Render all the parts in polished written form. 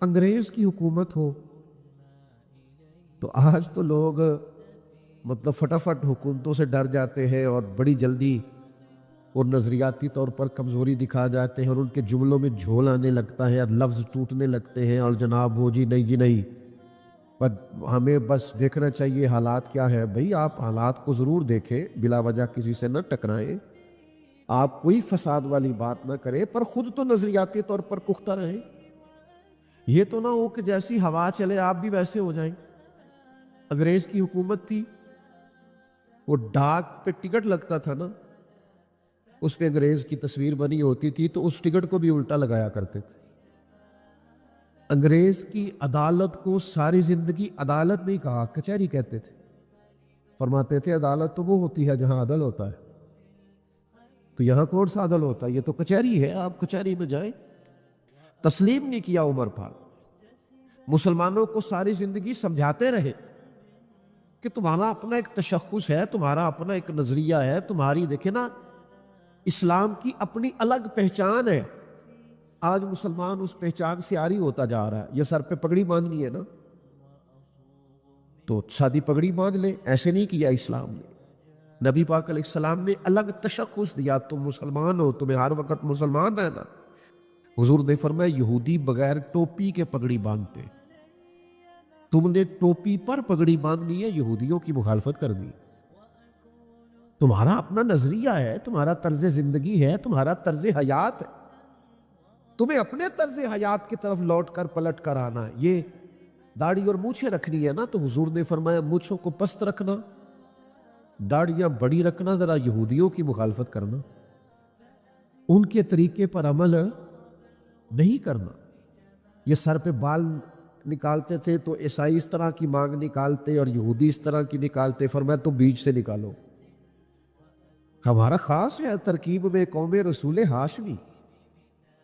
انگریز کی حکومت ہو تو آج تو لوگ مطلب فٹافٹ حکومتوں سے ڈر جاتے ہیں اور بڑی جلدی اور نظریاتی طور پر کمزوری دکھا جاتے ہیں اور ان کے جملوں میں جھول آنے لگتا ہے اور لفظ ٹوٹنے لگتے ہیں اور جناب وہ جی نہیں پر ہمیں بس دیکھنا چاہیے حالات کیا ہے۔ بھئی آپ حالات کو ضرور دیکھیں، بلا وجہ کسی سے نہ ٹکرائیں، آپ کوئی فساد والی بات نہ کریں، پر خود تو نظریاتی طور پر پختہ رہیں۔ یہ تو نہ ہو کہ جیسی ہوا چلے آپ بھی ویسے ہو جائیں۔ انگریز کی حکومت تھی، وہ ڈاک پہ ٹکٹ لگتا تھا نا، اس پہ انگریز کی تصویر بنی ہوتی تھی تو اس ٹکٹ کو بھی الٹا لگایا کرتے تھے۔ انگریز کی عدالت کو ساری زندگی عدالت نہیں کہا، کچہری کہتے تھے۔ فرماتے تھے عدالت تو وہ ہوتی ہے جہاں عدل ہوتا ہے، تو یہاں کون سا عدل ہوتا ہے، یہ تو کچہری ہے، آپ کچہری میں جائیں۔ تسلیم نہیں کیا عمر فاروق، مسلمانوں کو ساری زندگی سمجھاتے رہے کہ تمہارا اپنا ایک تشخص ہے، تمہارا اپنا ایک نظریہ ہے، تمہاری دیکھیں نا اسلام کی اپنی الگ پہچان ہے۔ آج مسلمان اس پہچان سے عاری ہوتا جا رہا ہے۔ یہ سر پہ پگڑی باندھنی ہے نا تو سادی پگڑی باندھ لے، ایسے نہیں کیا اسلام نے۔ نبی پاک علیہ السلام نے الگ تشخص دیا، تم مسلمان ہو، تمہیں ہر وقت مسلمان رہنا۔ حضور نے فرمایا یہودی بغیر ٹوپی کے پگڑی باندھتے، تم نے ٹوپی پر پگڑی باندھنی ہے، یہودیوں کی مخالفت کرنی۔ تمہارا اپنا نظریہ ہے، تمہارا طرز زندگی ہے، تمہارا طرز حیات ہے، تمہیں اپنے طرز حیات کی طرف لوٹ کر پلٹ کر آنا ہے۔ یہ داڑھی اور مونچھیں رکھنی ہے نا تو حضور نے فرمایا مونچھوں کو پست رکھنا، داڑیاں بڑی رکھنا، ذرا یہودیوں کی مخالفت کرنا، ان کے طریقے پر عمل نہیں کرنا۔ یہ سر پہ بال نکالتے تھے تو عیسائی اس طرح کی مانگ نکالتے اور یہودی اس طرح کی نکالتے، فرمایا تو بیچ سے نکالو۔ ہمارا خاص ہے ترکیب میں قوم رسول ہاشمی،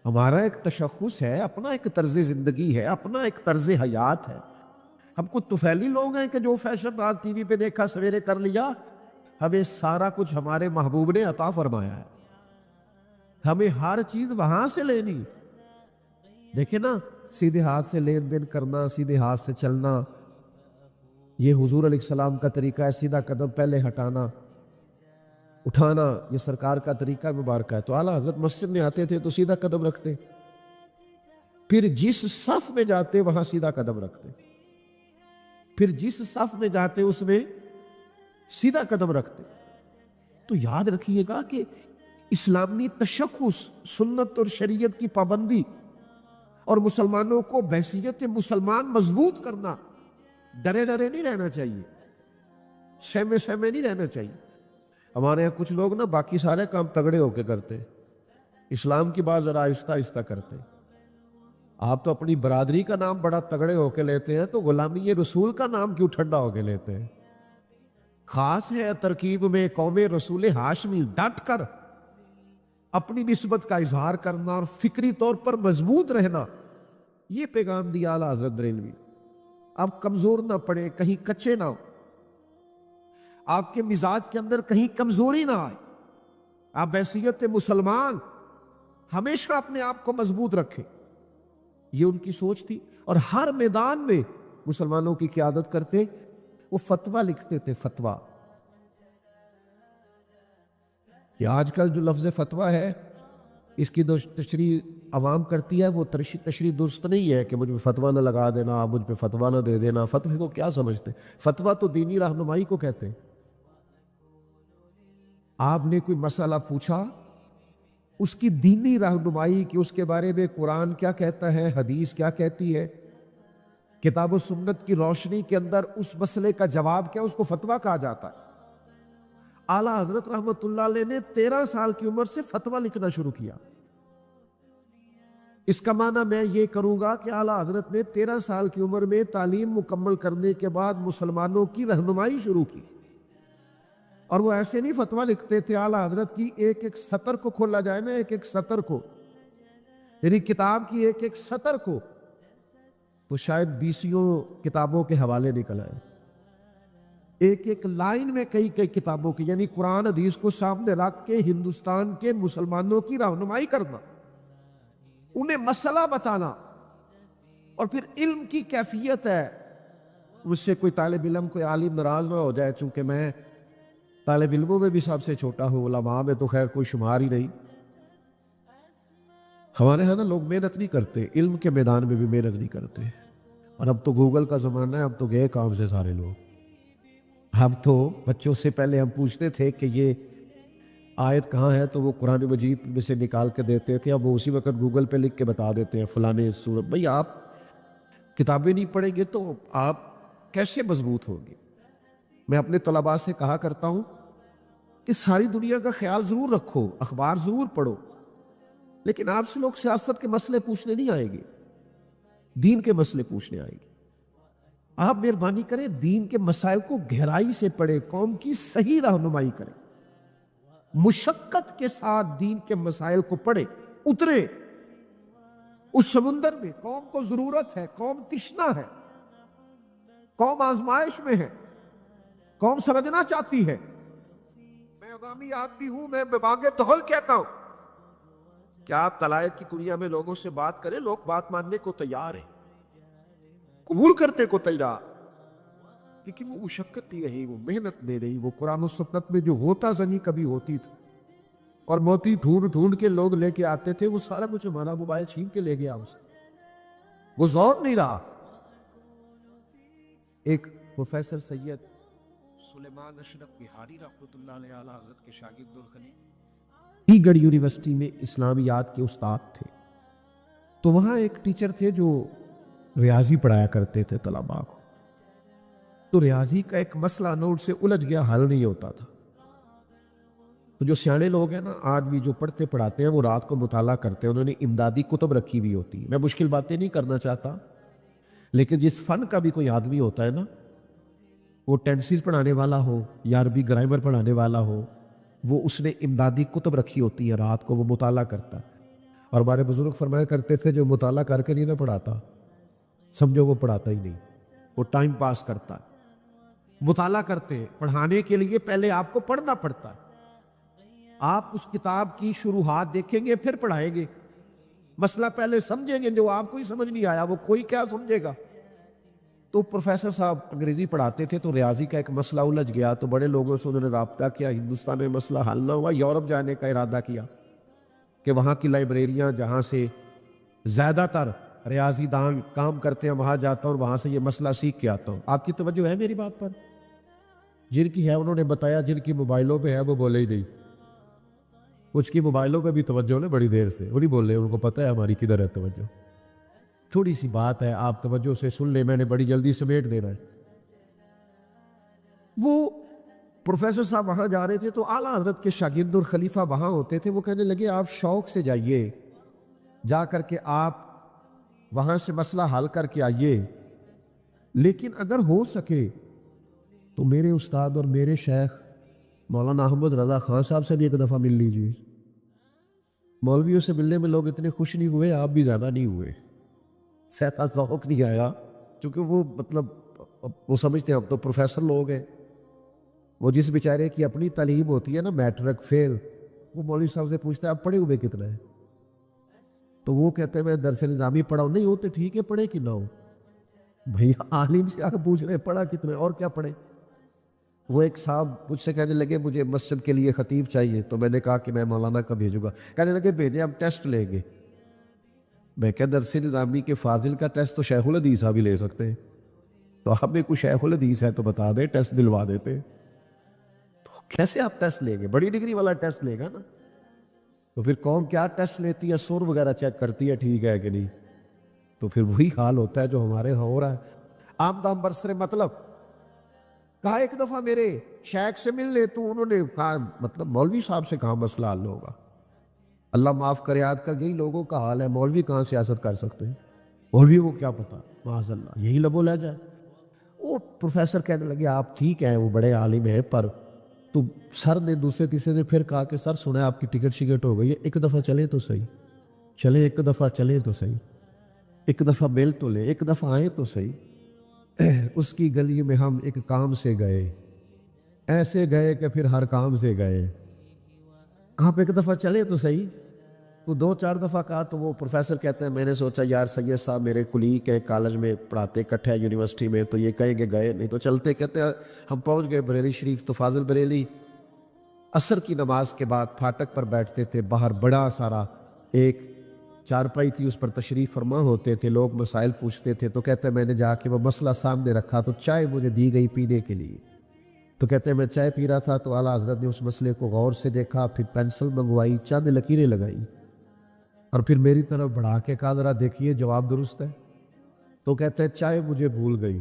ہمارا ایک تشخص ہے، اپنا ایک طرز زندگی ہے، اپنا ایک طرز حیات ہے۔ ہم کو طفیلی لوگ ہیں کہ جو فیشن آج ٹی وی پہ دیکھا سویرے کر لیا، ہمیں سارا کچھ ہمارے محبوب نے عطا فرمایا ہے، ہمیں ہر چیز وہاں سے لینی۔ دیکھیں نا سیدھے ہاتھ سے لین دین کرنا، سیدھے ہاتھ سے چلنا، یہ حضور علیہ السلام کا طریقہ ہے۔ سیدھا قدم پہلے ہٹانا اٹھانا، یہ سرکار کا طریقہ مبارکہ ہے۔ تو اعلیٰ حضرت مسجد میں آتے تھے تو سیدھا قدم رکھتے، پھر جس صف میں جاتے وہاں سیدھا قدم رکھتے، پھر جس صف میں جاتے اس میں سیدھا قدم رکھتے۔ تو یاد رکھیے گا کہ اسلامی تشخص، سنت اور شریعت کی پابندی اور مسلمانوں کو بحیثیت مسلمان مضبوط کرنا، ڈرے ڈرے نہیں رہنا چاہیے، سہمے سہمے نہیں رہنا چاہیے۔ ہمارے یہاں کچھ لوگ نا باقی سارے کام تگڑے ہو کے کرتے، اسلام کی بات ذرا آہستہ آہستہ کرتے۔ آپ تو اپنی برادری کا نام بڑا تگڑے ہو کے لیتے ہیں، تو غلامی رسول کا نام کیوں ٹھنڈا ہو کے لیتے ہیں؟ خاص ہے ترکیب میں قوم رسول ہاشمی، ڈٹ کر اپنی نسبت کا اظہار کرنا اور فکری طور پر مضبوط رہنا، یہ پیغام دیا اعلیٰ حضرت بریلوی۔ آپ کمزور نہ پڑے، کہیں کچے نہ ہو، آپ کے مزاج کے اندر کہیں کمزوری نہ آئے، آپ بحیثیت مسلمان ہمیشہ اپنے آپ کو مضبوط رکھیں، یہ ان کی سوچ تھی۔ اور ہر میدان میں مسلمانوں کی قیادت کرتے، وہ فتویٰ لکھتے تھے۔ فتویٰ، یہ آج کل جو لفظ فتویٰ ہے اس کی تشریح عوام کرتی ہے، وہ تشریح درست نہیں ہے کہ مجھ پہ فتویٰ نہ لگا دینا، آپ مجھ پہ فتویٰ نہ دے دینا۔ فتوے کو کیا سمجھتے؟ فتویٰ تو دینی رہنمائی کو کہتے ہیں۔ آپ نے کوئی مسئلہ پوچھا، اس کی دینی رہنمائی کہ اس کے بارے میں قرآن کیا کہتا ہے، حدیث کیا کہتی ہے، کتاب و سنت کی روشنی کے اندر اس مسئلے کا جواب کیا، اس کو فتویٰ کہا جاتا ہے۔ اعلیٰ حضرت رحمت اللہ علیہ نے 13 سال کی عمر سے فتویٰ لکھنا شروع کیا۔ اس کا معنی میں یہ کروں گا کہ اعلیٰ حضرت نے 13 سال کی عمر میں تعلیم مکمل کرنے کے بعد مسلمانوں کی رہنمائی شروع کی۔ اور وہ ایسے نہیں فتویٰ لکھتے تھے، اعلیٰ حضرت کی ایک ایک سطر کو کھولا جائے نا، ایک ایک سطر کو، یعنی کتاب کی ایک ایک سطر کو، تو شاید 20 کتابوں کے حوالے نکل آئے۔ ایک ایک لائن میں کئی کئی کتابوں کی، یعنی قرآن حدیث کو سامنے رکھ کے ہندوستان کے مسلمانوں کی رہنمائی کرنا، انہیں مسئلہ بتانا اور پھر علم کی کیفیت ہے، مجھ سے کوئی طالب علم کوئی عالم ناراض نہ ہو جائے، چونکہ میں طالب علموں میں بھی سب سے چھوٹا ہوں، علماء میں تو خیر کوئی شمار ہی نہیں۔ ہمارے ہاں نا لوگ محنت نہیں کرتے، علم کے میدان میں بھی محنت نہیں کرتے، اور اب تو گوگل کا زمانہ ہے، اب تو گئے کام سے سارے لوگ۔ اب تو بچوں سے پہلے ہم پوچھتے تھے کہ یہ آیت کہاں ہے تو وہ قرآن مجید میں سے نکال کے دیتے تھے، اب وہ اسی وقت گوگل پہ لکھ کے بتا دیتے ہیں فلانے سورت۔ بھئی آپ کتابیں نہیں پڑھیں گے تو آپ کیسے مضبوط ہوں گے؟ میں اپنے طلباء سے کہا کرتا ہوں کہ ساری دنیا کا خیال ضرور رکھو، اخبار ضرور پڑھو، لیکن آپ سے لوگ سیاست کے مسئلے پوچھنے نہیں آئیں گے، دین کے مسئلے پوچھنے آئیں گے۔ آپ مہربانی کریں دین کے مسائل کو گہرائی سے پڑھیں، قوم کی صحیح رہنمائی کریں، مشقت کے ساتھ دین کے مسائل کو پڑھیں، اترے اس سمندر میں۔ قوم کو ضرورت ہے، قوم تشنا ہے، قوم آزمائش میں ہے، قوم سمجھنا چاہتی ہے۔ میں عوامی آدمی ہوں، میں ببانگ دہل کہتا ہوں کہ آپ طلائع کی دنیا میں لوگوں سے بات کریں، لوگ بات ماننے کو تیار ہیں، قبول کرتے کو تیار، لیکن وہ مشقت نہیں رہی، وہ محنت نہیں رہی۔ وہ قرآن و سنت میں جو ہوتا زنی کبھی ہوتی تھی اور موتی ڈھونڈ ڈھونڈ کے لوگ لے کے آتے تھے، وہ سارا کچھ ہمارا موبائل چھین کے لے گیا اسے، وہ زور نہیں رہا۔ ایک پروفیسر سید سلیمان اشرف بہاری رحمۃ اللہ علیہ اعلیٰ حضرت کے شاگرد الخلیل علی گڑھ یونیورسٹی میں اسلامیات کے استاد تھے، تو وہاں ایک ٹیچر تھے جو ریاضی پڑھایا کرتے تھے طلباء کو، تو ریاضی کا ایک مسئلہ نوٹ سے الجھ گیا، حل نہیں ہوتا تھا۔ تو جو سیانے لوگ ہیں نا آج بھی جو پڑھتے پڑھاتے ہیں وہ رات کو مطالعہ کرتے ہیں، انہوں نے امدادی کتب رکھی ہوئی ہوتی ہے۔ میں مشکل باتیں نہیں کرنا چاہتا، لیکن جس فن کا بھی کوئی آدمی ہوتا ہے نا، وہ ٹینسز پڑھانے والا ہو یا عربی گرامر پڑھانے والا ہو، وہ اس نے امدادی کتب رکھی ہوتی ہے، رات کو وہ مطالعہ کرتا ہے۔ اور ہمارے بزرگ فرمایا کرتے تھے جو مطالعہ کر کے نہیں نہ پڑھاتا، سمجھو وہ پڑھاتا ہی نہیں، وہ ٹائم پاس کرتا ہے۔ مطالعہ کرتے پڑھانے کے لیے پہلے آپ کو پڑھنا پڑتا ہے، آپ اس کتاب کی شروحات دیکھیں گے پھر پڑھائیں گے، مسئلہ پہلے سمجھیں گے، جو آپ کو ہی سمجھ نہیں آیا وہ کوئی کیا سمجھے گا۔ تو پروفیسر صاحب انگریزی پڑھاتے تھے، تو ریاضی کا ایک مسئلہ الجھ گیا، تو بڑے لوگوں سے انہوں نے رابطہ کیا، ہندوستان میں مسئلہ حل نہ ہوا، یورپ جانے کا ارادہ کیا کہ وہاں کی لائبریریاں جہاں سے زیادہ تر ریاضی دان کام کرتے ہیں وہاں جاتا ہوں اور وہاں سے یہ مسئلہ سیکھ کے آتا ہوں۔ آپ کی توجہ ہے میری بات پر؟ جن کی ہے انہوں نے بتایا، جن کی موبائلوں پہ ہے وہ بولے ہی نہیں۔ کچھ کی موبائلوں پہ بھی توجہ نے بڑی دیر سے، وہ نہیں بول رہے، ان کو پتہ ہے ہماری کدھر ہے توجہ۔ تھوڑی سی بات ہے، آپ توجہ سے سن لیں، میں نے بڑی جلدی سمیٹ دینا ہے۔ وہ پروفیسر صاحب وہاں جا رہے تھے تو اعلیٰ حضرت کے شاگرد اور خلیفہ وہاں ہوتے تھے، وہ کہنے لگے آپ شوق سے جائیے، جا کر کے آپ وہاں سے مسئلہ حل کر کے آئیے، لیکن اگر ہو سکے تو میرے استاد اور میرے شیخ مولانا احمد رضا خان صاحب سے بھی ایک دفعہ مل لیجیے۔ مولویوں سے ملنے میں لوگ اتنے خوش نہیں ہوئے، آپ بھی زیادہ نہیں ہوئے، سہتا ذوق نہیں آیا، کیونکہ وہ مطلب وہ سمجھتے ہیں اب تو پروفیسر لوگ ہیں۔ وہ جس بیچارے کی اپنی تعلیم ہوتی ہے نا میٹرک فیل، وہ مولوی صاحب سے پوچھتا ہے آپ پڑھے ہوئے کتنا ہے، تو وہ کہتے ہیں میں درس نظامی پڑھا ہوں۔ نہیں ہوتے ٹھیک ہے، پڑھے کتنا ہو، بھئی عالم سے آگے پوچھ رہے پڑھا کتنا ہے اور کیا پڑھے۔ وہ ایک صاحب مجھ سے کہنے لگے مجھے مسجد کے لیے خطیب چاہیے، تو میں نے کہا کہ میں مولانا کا بھیجوں گا۔ کہنے لگے بھیجیں، ہم ٹیسٹ لیں گے۔ میں کہا درس نظامی کے فاضل کا ٹیسٹ تو شیخ الحدیث صاحب ہی لے سکتے ہیں، تو ہمیں کوئی شیخ الحدیث ہے تو بتا دیں، ٹیسٹ دلوا دیتے۔ تو کیسے آپ ٹیسٹ لیں گے؟ بڑی ڈگری والا ٹیسٹ لے گا نا۔ تو پھر قوم کیا ٹیسٹ لیتی ہے؟ سر وغیرہ چیک کرتی ہے ٹھیک ہے کہ نہیں، تو پھر وہی حال ہوتا ہے جو ہمارے ہاں ہو رہا ہے۔ عام دام برسر مطلب کہا ایک دفعہ میرے شیخ سے مل لے، تو انہوں نے کہا مطلب مولوی صاحب سے کہاں مسئلہ حل ہوگا؟ اللہ معاف کرے، آج کل یہی لوگوں کا حال ہے، مولوی کہاں سیاست کر سکتے ہیں، مولوی کو کیا پتا، معاذ اللہ یہی لبو لہ جائے۔ وہ پروفیسر کہنے لگے آپ ٹھیک ہیں، وہ بڑے عالم ہیں، پر تو سر نے دوسرے تیسرے نے پھر کہا کہ سر سنا آپ کی ٹکٹ شکٹ ہو گئی ہے، ایک دفعہ چلے تو صحیح، چلے ایک دفعہ چلے تو صحیح، ایک دفعہ مل تو لے، ایک دفعہ آئے تو صحیح۔ اس کی گلی میں ہم ایک کام سے گئے، ایسے گئے کہ پھر ہر کام سے گئے۔ آپ ایک دفعہ چلے تو صحیح، تو دو چار دفعہ کہا تو وہ پروفیسر کہتے ہیں میں نے سوچا یار سید صاحب میرے کلیگ کے کالج میں پڑھاتے اکٹھے یونیورسٹی میں تو یہ کہیں گے گئے نہیں تو چلتے. کہتے ہیں ہم پہنچ گئے بریلی شریف. تو فاضل بریلی عصر کی نماز کے بعد پھاٹک پر بیٹھتے تھے. باہر بڑا سارا ایک چارپائی تھی, اس پر تشریف فرما ہوتے تھے. لوگ مسائل پوچھتے تھے. تو کہتے ہیں میں نے جا کے وہ مسئلہ سامنے رکھا تو چائے مجھے دی گئی پینے کے لیے. تو کہتے ہیں میں چائے پی رہا تھا تو اعلیٰ حضرت نے اس مسئلے کو غور سے دیکھا, پھر پینسل منگوائی, چند لکیریں لگائیں اور پھر میری طرف بڑھا کے کہا ذرا دیکھیے جواب درست ہے. تو کہتے ہیں چائے مجھے بھول گئی,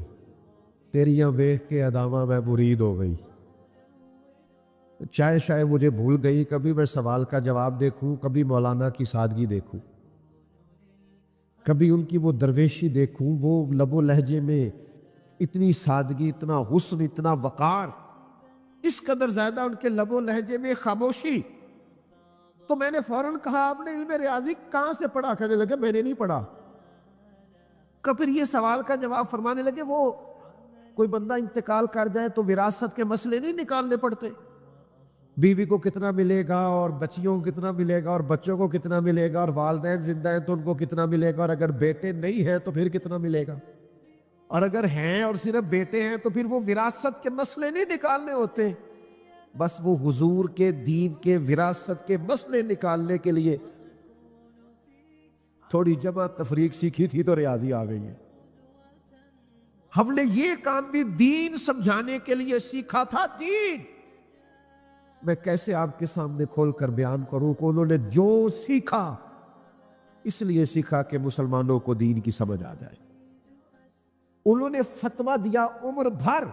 تیریاں ویکھ کے ادامہ میں مرید ہو گئی. چائے شائے مجھے بھول گئی, کبھی میں سوال کا جواب دیکھوں, کبھی مولانا کی سادگی دیکھوں, کبھی ان کی وہ درویشی دیکھوں, وہ لب و لہجے میں اتنی سادگی, اتنا حسن, اتنا وقار, اس قدر زیادہ ان کے لب و لہجے میں خاموشی. تو میں نے فوراً کہا آپ نے علم ریاضی کہاں سے پڑھا؟ کہنے لگے میں نے نہیں پڑھا. پھر یہ سوال کا جواب فرمانے لگے وہ کوئی بندہ انتقال کر جائے تو وراثت کے مسئلے نہیں نکالنے پڑتے, بیوی کو کتنا ملے گا اور بچیوں کو کتنا ملے گا اور بچوں کو کتنا ملے گا اور والدین زندہ ہیں تو ان کو کتنا ملے گا اور اگر بیٹے نہیں ہیں تو پھر کتنا ملے گا, اور اگر ہیں اور صرف بیٹے ہیں تو پھر وہ وراثت کے مسئلے نہیں نکالنے ہوتے. بس وہ حضور کے دین کے وراثت کے مسئلے نکالنے کے لیے تھوڑی جمع تفریق سیکھی تھی تو ریاضی آ گئی ہے. ہم نے یہ کام بھی دین سمجھانے کے لیے سیکھا تھا. دین میں کیسے آپ کے سامنے کھول کر بیان کروں کہ انہوں نے جو سیکھا اس لیے سیکھا کہ مسلمانوں کو دین کی سمجھ آ جائے. انہوں نے فتویٰ دیا عمر بھر,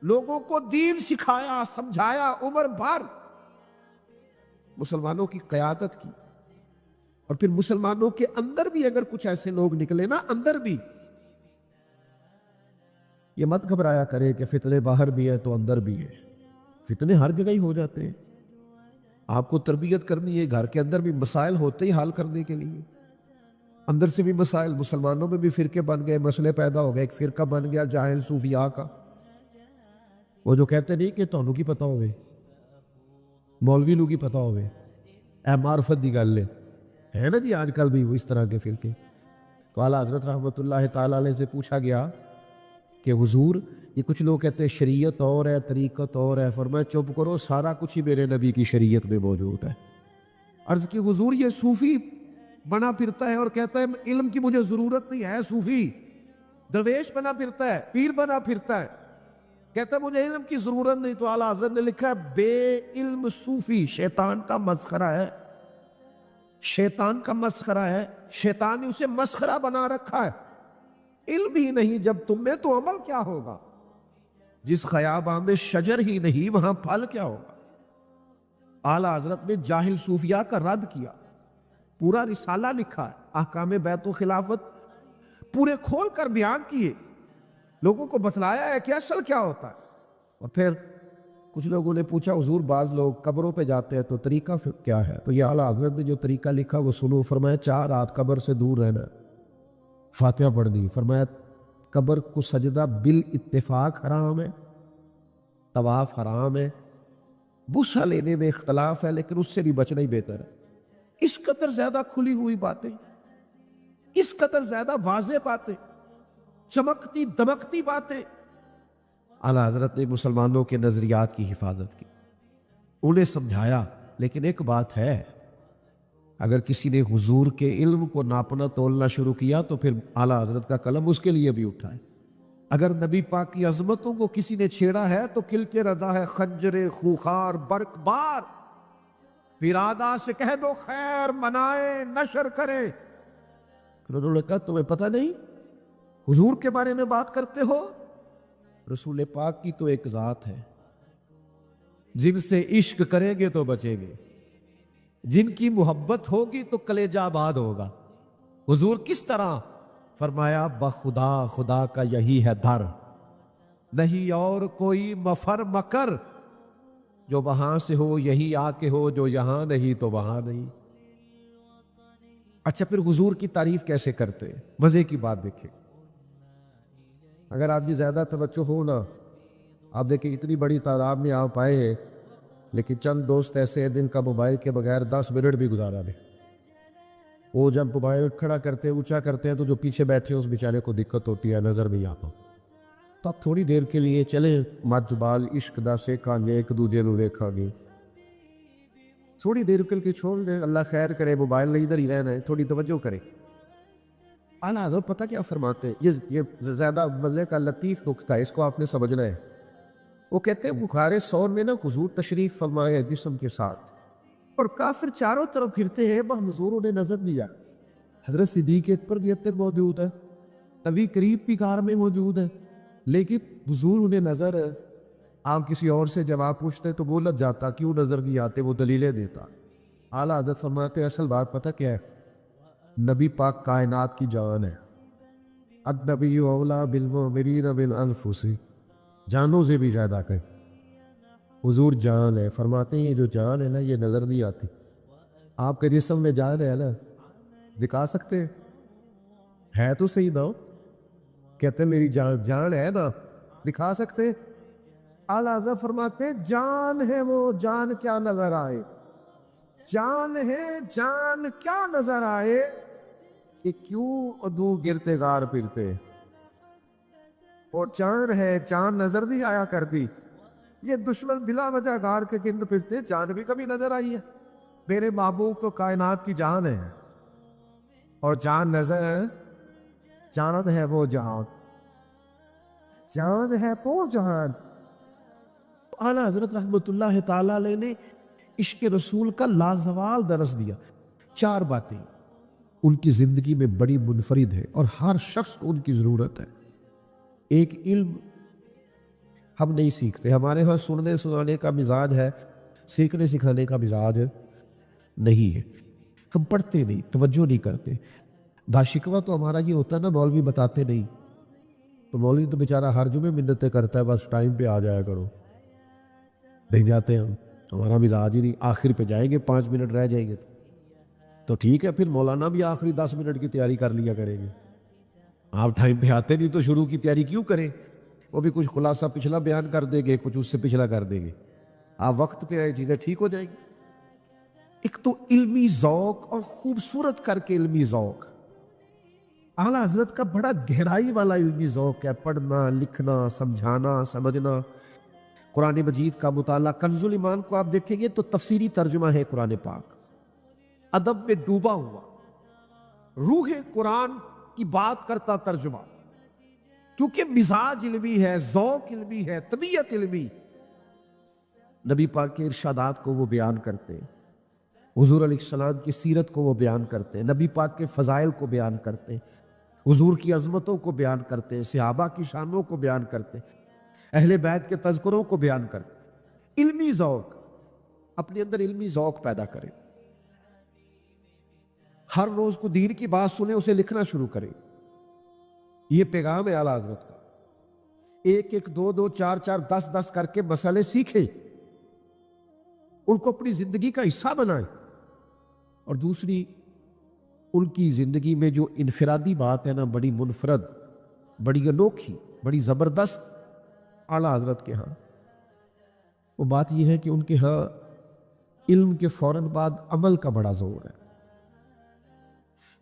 لوگوں کو دین سکھایا, سمجھایا عمر بھر, مسلمانوں کی قیادت کی. اور پھر مسلمانوں کے اندر بھی اگر کچھ ایسے لوگ نکلے نا, اندر بھی, یہ مت گھبرایا کرے کہ فتنے باہر بھی ہے تو اندر بھی ہے. فتنے ہر جگہ ہی ہو جاتے ہیں. آپ کو تربیت کرنی ہے, گھر کے اندر بھی مسائل ہوتے ہی حل کرنے کے لیے, اندر سے بھی مسائل. مسلمانوں میں بھی فرقے بن گئے, مسئلے پیدا ہو گئے. ایک فرقہ بن گیا جاہل صوفیاء کا, وہ جو کہتے نہیں کہ تانوں کی پتہ ہوئے, مولوی لوگ کی پتہ ہوئے, اے معرفت دی گل ہے نا جی. آج کل بھی وہ اس طرح کے فرقے. تو اعلیٰ حضرت رحمۃ اللہ تعالیٰ علیہ سے پوچھا گیا کہ حضور یہ کچھ لوگ کہتے ہیں شریعت اور ہے, طریقت اور ہے. فرمایا چپ کرو, سارا کچھ ہی میرے نبی کی شریعت میں موجود ہے. عرض کی حضور یہ صوفی بنا پھرتا ہے اور کہتا ہے علم کی مجھے ضرورت نہیں ہے, صوفی درویش بنا پھرتا ہے, پیر بنا پھرتا ہے, کہتا ہے مجھے علم کی ضرورت نہیں. تو اعلیٰ حضرت نے لکھا ہے بے علم صوفی شیطان کا مسخرہ ہے, شیطان کا مسخرہ ہے. شیطان نے اسے مسخرہ بنا رکھا ہے. علم ہی نہیں جب تم میں تو عمل کیا ہوگا؟ جس خیاباں میں شجر ہی نہیں وہاں پھل کیا ہوگا؟ اعلیٰ حضرت نے جاہل صوفیاء کا رد کیا, پورا رسالہ لکھا ہے, احکام بیت و خلافت پورے کھول کر بیان کیے, لوگوں کو بتلایا ہے کہ اصل کیا ہوتا ہے. اور پھر کچھ لوگوں نے پوچھا حضور بعض لوگ قبروں پہ جاتے ہیں تو طریقہ پھر کیا ہے؟ تو یہ اعلیٰ حضرت نے جو طریقہ لکھا وہ سنو. فرمایا 4 رات قبر سے دور رہنا, فاتحہ پڑھنی. فرمایا قبر کو سجدہ بالاتفاق حرام ہے, طواف حرام ہے, بوسہ لینے میں اختلاف ہے لیکن اس سے بھی بچنا ہی بہتر ہے. اس قدر زیادہ کھلی ہوئی باتیں, اس قدر زیادہ واضح باتیں, چمکتی دمکتی باتیں. اعلیٰ حضرت نے مسلمانوں کے نظریات کی حفاظت کی, انہیں سمجھایا. لیکن ایک بات ہے, اگر کسی نے حضور کے علم کو ناپنا تولنا شروع کیا تو پھر اعلیٰ حضرت کا قلم اس کے لیے بھی اٹھائے. اگر نبی پاک کی عظمتوں کو کسی نے چھیڑا ہے تو کل کے رضا ہے خنجر خوخار برق بار. پیرادا سے کہہ دو خیر منائے نشر کرے. پھر انہوں نے کہا تمہیں پتہ نہیں حضور کے بارے میں بات کرتے ہو؟ رسول پاک کی تو ایک ذات ہے, جن سے عشق کریں گے تو بچیں گے, جن کی محبت ہوگی تو کلیجہ آباد ہوگا. حضور کس طرح؟ فرمایا بخدا خدا کا یہی ہے در, نہیں اور کوئی مفر مکر, جو وہاں سے ہو یہی آ کے ہو, جو یہاں نہیں تو وہاں نہیں. اچھا پھر حضور کی تعریف کیسے کرتے ہیں؟ مزے کی بات دیکھیں, اگر آپ کی زیادہ توجہ ہو نا, آپ دیکھیں اتنی بڑی تعداد میں آپ آئے ہیں, لیکن چند دوست ایسے ہیں جن کا موبائل کے بغیر 10 منٹ بھی گزارا نہیں. وہ جب موبائل کھڑا کرتے ہیں اونچا کرتے ہیں تو جو پیچھے بیٹھے ہیں اس بیچارے کو دقت ہوتی ہے, نظر نہیں آتا. تو آپ تھوڑی دیر کے لیے چلیں, مت بال عشق دا سیکھاں گے, ایک دوجے نو ویکھاں گے, تھوڑی دیر کل کے چھوڑ دیں. اللہ خیر کرے, موبائل نہیں ادھر ہی رہنا ہے, تھوڑی توجہ کریں. اعلیٰ حضرت پتہ کیا فرماتے ہیں, یہ زیادہ مزے کا لطیف نکتہ ہے, اس کو آپ نے سمجھنا ہے. وہ کہتے ہیں بخارِ سور میں نا حضور تشریف فرمائے جسم کے ساتھ, اور کافر چاروں طرف پھرتے ہیں, حضور انہیں نظر دیا. حضرت صدیق اکبر بھی اتر موجود ہے, نبی کریم بھی کار میں موجود ہے, لیکن حضور انہیں نظر ہے. آپ کسی اور سے جواب پوچھتے تو وہ لگ جاتا, کیوں نظر نہیں آتے, وہ دلیلیں دیتا. اعلیٰ حضرت فرماتے ہیں اصل بات پتہ کیا ہے, نبی پاک کائنات کی جان ہے. النبی اولیٰ بالمؤمنین من انفسہم, جانوں سے بھی زیادہ کہ حضور جان ہے. فرماتے ہیں یہ جو جان ہے نا یہ نظر نہیں آتی. آپ کے جسم میں جان ہے نا, دکھا سکتے ہیں, ہے تو صحیح نہ ہو, کہتے ہیں میری جان ہے نا, دکھا سکتے. اعلیٰ حضرت فرماتے ہیں جان ہے وہ جان کیا نظر آئے, جان ہے جان کیا نظر آئے, کہ کیوں ادو گرتے گار پھرتے. اور جان ہے جان نظر نہیں آیا کرتی, یہ دشمن بلا وجہ گار کے گرد پھرتے, جان بھی کبھی نظر آئی ہے. میرے محبوب تو کائنات کی جان ہے, اور جان نظر ہے, جان ہے وہ جہان, جان ہے وہ جہان. اعلیٰ حضرت رحمۃ اللہ تعالیٰ علیہ نے عشق رسول کا لازوال درس دیا. 4 باتیں ان کی زندگی میں بڑی منفرد ہے اور ہر شخص کو ان کی ضرورت ہے. ایک علم ہم نہیں سیکھتے, ہمارے ہاں سننے سنانے کا مزاج ہے, سیکھنے سکھانے کا مزاج نہیں ہے. ہم پڑھتے نہیں, توجہ نہیں کرتے. داشکوہ تو ہمارا یہ ہوتا ہے نا, مولوی بتاتے نہیں, تو مولوی تو بیچارہ ہر جمعے منتیں کرتا ہے, بس ٹائم پہ آ جایا کرو. نہیں جاتے ہم, ہمارا مزاج ہی نہیں. آخر پہ جائیں گے, 5 منٹ رہ جائیں گے تو ٹھیک ہے, پھر مولانا بھی آخری 10 منٹ کی تیاری کر لیا کریں گے. آپ ٹائم پہ آتے نہیں تو شروع کی تیاری کیوں کریں, وہ بھی کچھ خلاصہ پچھلا بیان کر دیں گے, کچھ اس سے پچھلا کر دیں گے. آپ وقت پہ آئے, چیزیں ٹھیک ہو جائیں گی. ایک تو علمی ذوق, اور خوبصورت کر کے علمی ذوق. اعلیٰ حضرت کا بڑا گہرائی والا علمی ذوق ہے, پڑھنا لکھنا سمجھانا سمجھنا. قرآن مجید کا مطالعہ, کنز الایمان کو آپ دیکھیں گے تو تفسیری ترجمہ ہے قرآن پاک, ادب میں ڈوبا ہوا, روح قرآن کی بات کرتا ترجمہ, کیونکہ مزاج علمی ہے, ذوق علمی ہے, طبیعت علمی. نبی پاک کے ارشادات کو وہ بیان کرتے, حضور علیہ السلام کی سیرت کو وہ بیان کرتے, نبی پاک کے فضائل کو بیان کرتے, حضور کی عظمتوں کو بیان کرتے, صحابہ کی شانوں کو بیان کرتے, اہل بیت کے تذکروں کو بیان کرتے. علمی ذوق, اپنے اندر علمی ذوق پیدا کریں. ہر روز کو دین کی بات سنیں, اسے لکھنا شروع کریں. یہ پیغام ہے اعلیٰ حضرت کا. 1 2 2 4 4 10 10 کر کے مسئلے سیکھیں, ان کو اپنی زندگی کا حصہ بنائیں. اور دوسری, ان کی زندگی میں جو انفرادی بات ہے نا, بڑی منفرد, بڑی انوکھی, بڑی زبردست اعلیٰ حضرت کے ہاں, وہ بات یہ ہے کہ ان کے ہاں علم کے فوراً بعد عمل کا بڑا زور ہے.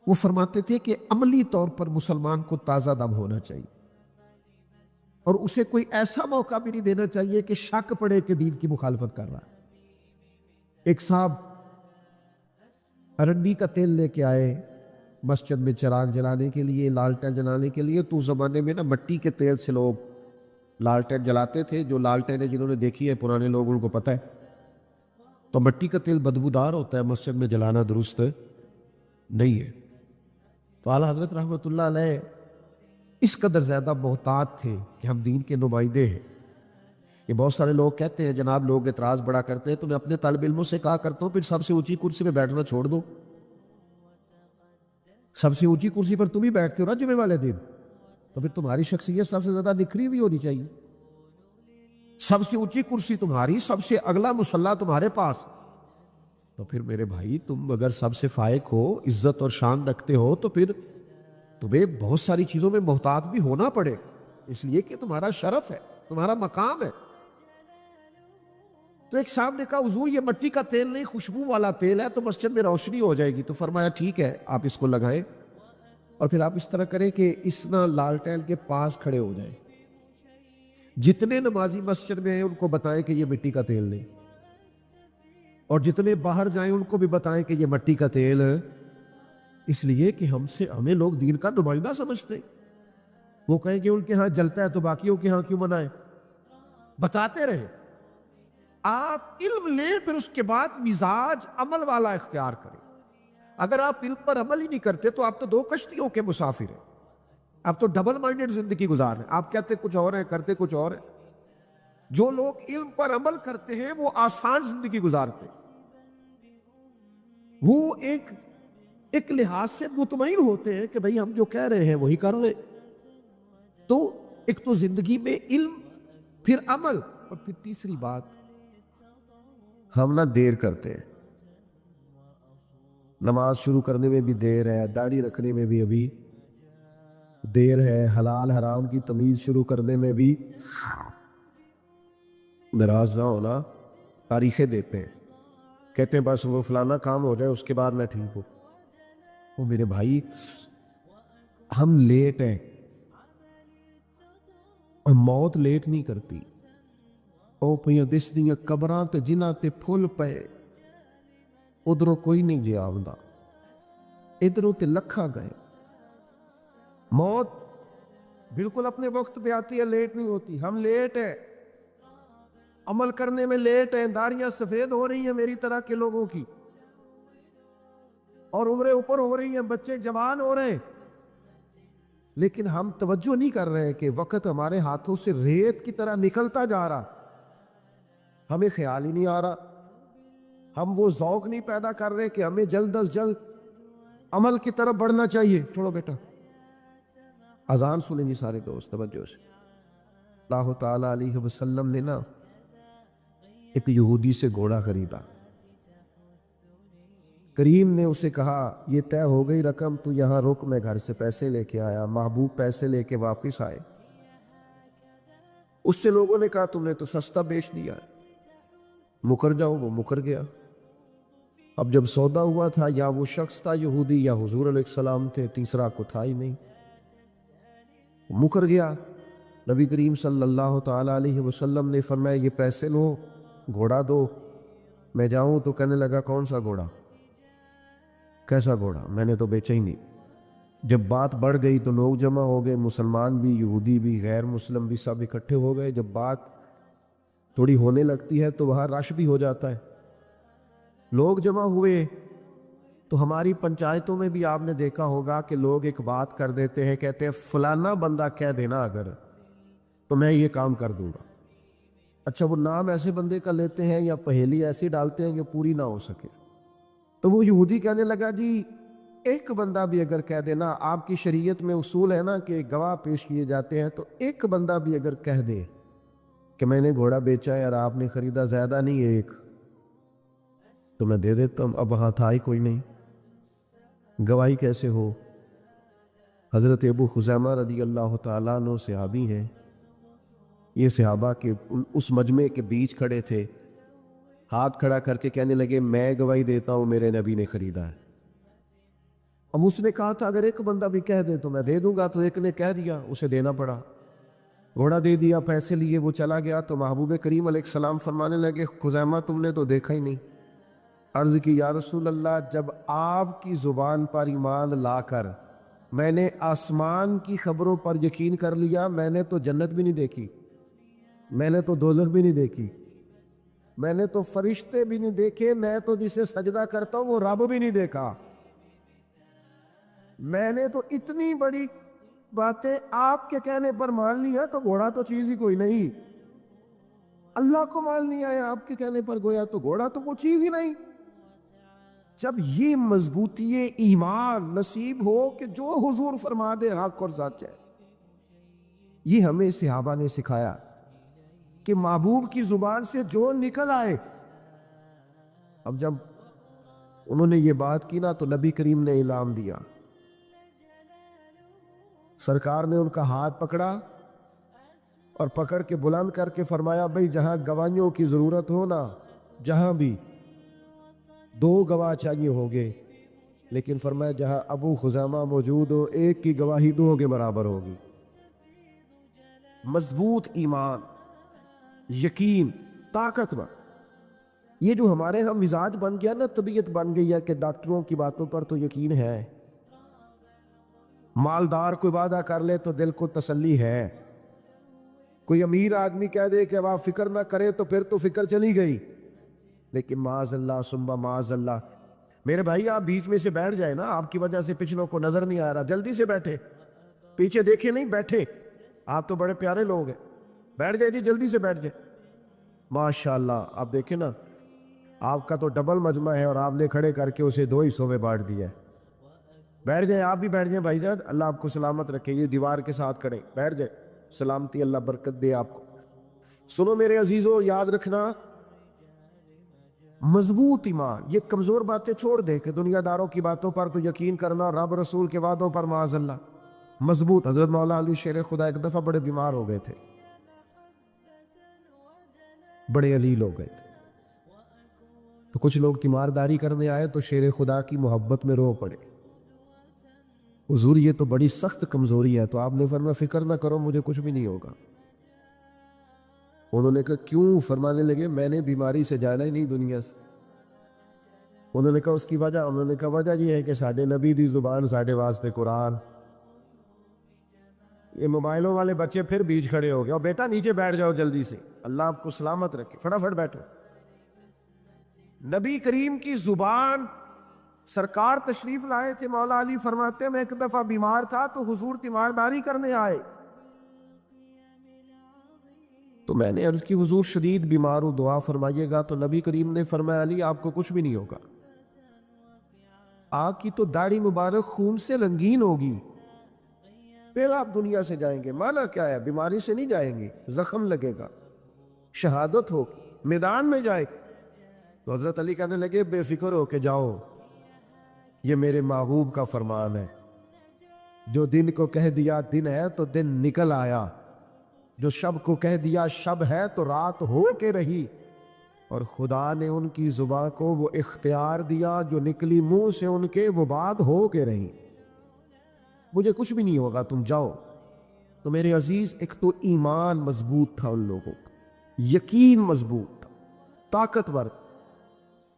وہ فرماتے تھے کہ عملی طور پر مسلمان کو تازہ دم ہونا چاہیے, اور اسے کوئی ایسا موقع بھی نہیں دینا چاہیے کہ شک پڑے کہ دین کی مخالفت کر رہا ہے. ایک صاحب ارنڈی کا تیل لے کے آئے مسجد میں چراغ جلانے کے لیے, لالٹین جلانے کے لیے. تو اس زمانے میں نا مٹی کے تیل سے لوگ لالٹین جلاتے تھے. جو لالٹینیں جنہوں نے دیکھی ہے پرانے لوگ, ان کو پتہ ہے. تو مٹی کا تیل بدبودار ہوتا ہے, مسجد میں جلانا درست نہیں ہے. تو اعلیٰ حضرت رحمۃ اللہ علیہ اس قدر زیادہ محتاط تھے کہ ہم دین کے نمائندے ہیں. یہ بہت سارے لوگ کہتے ہیں جناب, لوگ اعتراض بڑا کرتے ہیں, تو میں اپنے طالب علموں سے کہا کرتا ہوں پھر سب سے اونچی کرسی پہ بیٹھنا چھوڑ دو. سب سے اونچی کرسی پر تم ہی بیٹھتے ہو نا جمعے والے دن, تو پھر تمہاری شخصیت سب سے زیادہ نکھری ہوئی ہونی چاہیے. سب سے اونچی کرسی تمہاری, سب سے اگلا مصلی تمہارے پاس, تو پھر میرے بھائی تم اگر سب سے فائق ہو, عزت اور شان رکھتے ہو, تو پھر تمہیں بہت ساری چیزوں میں محتاط بھی ہونا پڑے, اس لیے کہ تمہارا شرف ہے, تمہارا مقام ہے. تو ایک صاحب نے کہا حضور یہ مٹی کا تیل نہیں خوشبو والا تیل ہے تو مسجد میں روشنی ہو جائے گی. تو فرمایا ٹھیک ہے آپ اس کو لگائیں اور پھر آپ اس طرح کریں کہ اس نہ لالٹین کے پاس کھڑے ہو جائیں. جتنے نمازی مسجد میں ہیں ان کو بتائیں کہ یہ مٹی کا تیل نہیں, اور جتنے باہر جائیں ان کو بھی بتائیں کہ یہ مٹی کا تیل ہے, اس لیے کہ ہمیں لوگ دین کا نمائندہ سمجھتے ہیں. وہ کہیں کہ ان کے ہاں جلتا ہے تو باقیوں کے ہاں کیوں منائیں. بتاتے رہے. آپ علم لیں پھر اس کے بعد مزاج عمل والا اختیار کریں. اگر آپ علم پر عمل ہی نہیں کرتے تو آپ تو دو کشتیوں کے مسافر ہیں, آپ تو ڈبل مائنڈڈ زندگی گزار رہے ہیں. آپ کہتے کچھ اور ہیں کرتے کچھ اور ہیں. جو لوگ علم پر عمل کرتے ہیں وہ آسان زندگی گزارتے ہیں, وہ ایک لحاظ سے مطمئن ہوتے ہیں کہ بھئی ہم جو کہہ رہے ہیں وہی کر رہے. تو ایک تو زندگی میں علم, پھر عمل, اور پھر تیسری بات ہم نہ دیر کرتے ہیں. نماز شروع کرنے میں بھی دیر ہے, داڑھی رکھنے میں بھی ابھی دیر ہے, حلال حرام کی تمیز شروع کرنے میں بھی. ناراض نہ ہونا, تاریخیں دیتے ہیں, کہتے ہیں بس وہ فلانا کام ہو جائے اس کے بعد میں ٹھیک ہوں. وہ میرے بھائی ہم لیٹ ہیں, اور موت لیٹ نہیں کرتی. او پہ دس دیاں قبراں تے جنہاں تے پھل پے, ادھروں کوئی نہیں جے آوندا, ادھروں تے لکھاں گئے. موت بالکل اپنے وقت پہ آتی ہے, لیٹ نہیں ہوتی. ہم لیٹ ہیں, عمل کرنے میں لیٹ ہیں. داڑیاں سفید ہو رہی ہیں میری طرح کے لوگوں کی, اور عمریں اوپر ہو رہی ہیں, بچے جوان ہو رہے ہیں, لیکن ہم توجہ نہیں کر رہے کہ وقت ہمارے ہاتھوں سے ریت کی طرح نکلتا جا رہا. ہمیں خیال ہی نہیں آ رہا, ہم وہ ذوق نہیں پیدا کر رہے کہ ہمیں جلد از جلد عمل کی طرف بڑھنا چاہیے. چھوڑو بیٹا, اذان سنیں جی سارے دوست توجہ سے. اللہ تعالیٰ علیہ وسلم نے نا ایک یہودی سے گھوڑا خریدا. کریم نے اسے کہا یہ طے ہو گئی رقم, تو یہاں رک, میں گھر سے پیسے لے کے آیا. محبوب پیسے لے کے واپس آئے. اس سے لوگوں نے کہا تم نے تو سستا بیچ دیا ہے, مکر جاؤ. وہ مکر گیا. اب جب سودا ہوا تھا, یا وہ شخص تھا یہودی یا حضور علیہ السلام تھے, تیسرا کو تھا ہی نہیں, مکر گیا. نبی کریم صلی اللہ تعالیٰ علیہ وسلم نے فرمایا یہ پیسے لو, گھوڑا دو. میں جاؤں تو کہنے لگا کون سا گھوڑا, کیسا گھوڑا, میں نے تو بیچا ہی نہیں. جب بات بڑھ گئی تو لوگ جمع ہو گئے, مسلمان بھی, یہودی بھی, غیر مسلم بھی, سب اکٹھے ہو گئے. جب بات تھوڑی ہونے لگتی ہے تو وہاں رش بھی ہو جاتا ہے. لوگ جمع ہوئے تو ہماری پنچایتوں میں بھی آپ نے دیکھا ہوگا کہ لوگ ایک بات کر دیتے ہیں, کہتے ہیں فلانا بندہ کہہ دینا اگر تو میں یہ کام کر دوں گا. اچھا, وہ نام ایسے بندے کا لیتے ہیں یا پہیلی ایسی ڈالتے ہیں کہ پوری نہ ہو سکے. تو وہ یہودی کہنے لگا جی ایک بندہ بھی اگر کہہ دینا, آپ کی شریعت میں اصول ہے نا کہ گواہ پیش کیے جاتے ہیں, تو ایک بندہ بھی اگر کہہ دے کہ میں نے گھوڑا بیچا ہے اور آپ نے خریدا, زیادہ نہیں ایک, تو میں دے دیتا ہوں. اب وہاں تھا ہی کوئی نہیں, گواہی کیسے ہو. حضرت ابو خزیمہ رضی اللہ تعالیٰ عنہ صحابی ہیں, یہ صحابہ کے اس مجمع کے بیچ کھڑے تھے, ہاتھ کھڑا کر کے کہنے لگے میں گواہی دیتا ہوں میرے نبی نے خریدا ہے. اب اس نے کہا تھا اگر ایک بندہ بھی کہہ دے تو میں دے دوں گا, تو ایک نے کہہ دیا, اسے دینا پڑا. گھوڑا دے دیا, پیسے لیے, وہ چلا گیا. تو محبوب کریم علیہ السلام فرمانے لگے خزیمہ تم نے تو دیکھا ہی نہیں. عرض کی یا رسول اللہ, جب آپ کی زبان پر ایمان لا کر میں نے آسمان کی خبروں پر یقین کر لیا, میں نے تو جنت بھی نہیں دیکھی, میں نے تو دوزخ بھی نہیں دیکھی, میں نے تو فرشتے بھی نہیں دیکھے, میں تو جسے سجدہ کرتا ہوں وہ رب بھی نہیں دیکھا, میں نے تو اتنی بڑی باتیں آپ کے کہنے پر مان لی ہے, تو گھوڑا تو چیز ہی کوئی نہیں. اللہ کو مان لیا ہے آپ کے کہنے پر, گویا تو گھوڑا تو کوئی چیز ہی نہیں. جب یہ مضبوطی ایمان نصیب ہو کہ جو حضور فرما دے حق اور سچ ہے, یہ ہمیں صحابہ نے سکھایا کہ محبوب کی زبان سے جو نکل آئے. اب جب انہوں نے یہ بات کی نا تو نبی کریم نے اعلان دیا, سرکار نے ان کا ہاتھ پکڑا اور پکڑ کے بلند کر کے فرمایا بھئی جہاں گواہیوں کی ضرورت ہو نا جہاں بھی دو گواہ چاہیے ہوں گے، لیکن فرمایا جہاں ابو خزامہ موجود ہو ایک کی گواہی دو کے برابر ہوگی۔ مضبوط ایمان، یقین، طاقتور، یہ جو ہمارے ہم مزاج بن گیا نا، طبیعت بن گئی ہے کہ ڈاکٹروں کی باتوں پر تو یقین ہے، مالدار کوئی وعدہ کر لے تو دل کو تسلی ہے، کوئی امیر آدمی کہہ دے کہ اب آپ فکر نہ کرے تو پھر تو فکر چلی گئی، لیکن معاذ اللہ ثم معاذ اللہ، میرے بھائی آپ بیچ میں سے بیٹھ جائے نا، آپ کی وجہ سے پچھلوں کو نظر نہیں آ رہا، جلدی سے بیٹھے، پیچھے دیکھے نہیں، بیٹھے، آپ تو بڑے پیارے لوگ ہیں، بیٹھ جائے جی، جلدی سے بیٹھ جائے۔ ماشاءاللہ، آپ دیکھیں نا، آپ کا تو ڈبل مجمع ہے اور آپ نے کھڑے کر کے اسے دو حصوں میں بانٹ دیا ہے۔ بیٹھ جائیں، آپ بھی بیٹھ جائیں بھائی جان، اللہ آپ کو سلامت رکھے، یہ دیوار کے ساتھ کھڑے، بیٹھ جائیں، سلامتی، اللہ برکت دے آپ کو۔ سنو میرے عزیزو، یاد رکھنا، مضبوط ایمان، یہ کمزور باتیں چھوڑ دے کہ دنیا داروں کی باتوں پر تو یقین کرنا، رب رسول کے وعدوں پر معاذ اللہ۔ مضبوط، حضرت مولا علی شیر خدا ایک دفعہ بڑے بیمار ہو گئے تھے، بڑے علیل ہو گئے تھے، تو کچھ لوگ تیمارداری کرنے آئے تو شیر خدا کی محبت میں رو پڑے، حضور یہ تو بڑی سخت کمزوری ہے، تو آپ نے فرمایا فکر نہ کرو، مجھے کچھ بھی نہیں ہوگا۔ انہوں نے کہا کیوں؟ فرمانے لگے میں نے بیماری سے جانا ہی نہیں دنیا سے۔ انہوں نے کہا اس کی وجہ؟ انہوں نے کہا وجہ یہ ہے کہ ساڈے نبی دی زبان ساڈے واسطے قرآن۔ یہ موبائلوں والے بچے پھر بیچ کھڑے ہو گئے، اور بیٹا نیچے بیٹھ جاؤ جلدی سے، اللہ آپ کو سلامت رکھے، فٹافٹ بیٹھو۔ نبی کریم کی زبان، سرکار تشریف لائے تھے، مولا علی فرماتے ہیں میں ایک دفعہ بیمار تھا تو حضور تیمارداری کرنے آئے، تو میں نے عرض کی حضور شدید بیمار ہوں، دعا فرمائیے گا، تو نبی کریم نے فرمایا علی آپ کو کچھ بھی نہیں ہوگا، آپ کی تو داڑھی مبارک خون سے رنگین ہوگی، پھر آپ دنیا سے جائیں گے، مانا کیا ہے، بیماری سے نہیں جائیں گے، زخم لگے گا، شہادت ہوگی، میدان میں جائے۔ تو حضرت علی کہنے لگے بے فکر ہو کے جاؤ، یہ میرے محبوب کا فرمان ہے، جو دن کو کہہ دیا دن ہے تو دن نکل آیا، جو شب کو کہہ دیا شب ہے تو رات ہو کے رہی، اور خدا نے ان کی زبان کو وہ اختیار دیا جو نکلی منہ سے ان کے وہ بات ہو کے رہی، مجھے کچھ بھی نہیں ہوگا، تم جاؤ۔ تو میرے عزیز، ایک تو ایمان مضبوط تھا ان لوگوں کا، یقین مضبوط تھا، طاقتور۔